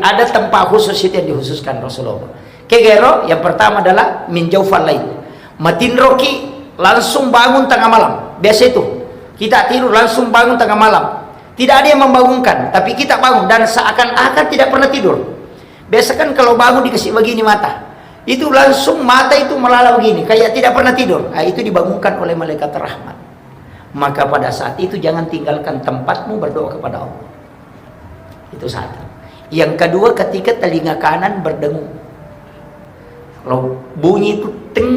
ada tempat khusus itu yang dikhususkan Rasulullah. Kegero yang pertama adalah min jaufal lail. Matin roki langsung bangun tengah malam. Biasa itu. Kita tidur langsung bangun tengah malam. Tidak ada yang membangunkan, tapi kita bangun dan seakan-akan tidak pernah tidur. Biasa kan kalau bangun dikasih begini mata. Itu langsung mata itu melalau begini, kayak tidak pernah tidur. Nah, itu dibangunkan oleh malaikat rahmat. Maka pada saat itu jangan tinggalkan tempatmu berdoa kepada Allah. Itu satu. Yang kedua, ketika telinga kanan berdengung. Kalau bunyi itu ting,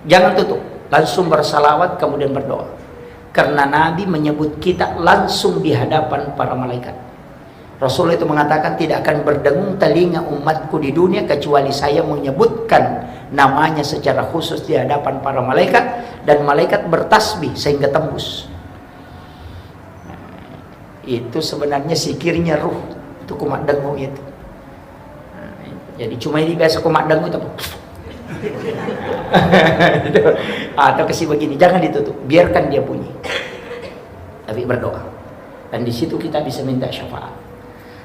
jangan tutup. Langsung bersalawat kemudian berdoa. Karena Nabi menyebut kita langsung di hadapan para malaikat. Rasulullah itu mengatakan tidak akan berdengung telinga umatku di dunia kecuali saya menyebutkan namanya secara khusus di hadapan para malaikat dan malaikat bertasbih sehingga tembus. Itu sebenarnya sikirnya ruh itu kumat dengung itu. Jadi cuma ini biasa kumat dengung itu. Atau kasih begini, jangan ditutup, biarkan dia bunyi, tapi berdoa. Dan di situ kita bisa minta syafaat.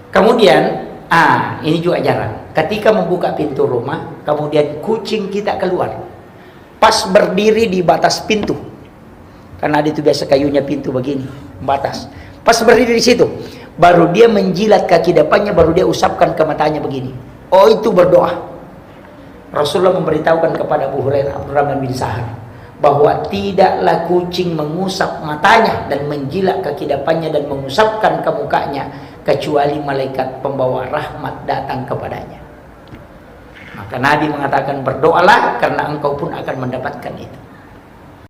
Kemudian, ini juga jarang. Ketika membuka pintu rumah, kemudian kucing kita keluar, pas berdiri di batas pintu, karena ada itu biasa kayunya pintu begini, batas. Pas berdiri di situ, baru dia menjilat kaki depannya, baru dia usapkan ke matanya begini. Oh, itu berdoa. Rasulullah memberitahukan kepada Abu Hurairah Abdurrahman bin Sahar bahwa tidaklah kucing mengusap matanya dan menjilat kaki depannya dan mengusapkan ke mukanya kecuali malaikat pembawa rahmat datang kepadanya. Maka Nabi mengatakan berdoalah karena engkau pun akan mendapatkan itu.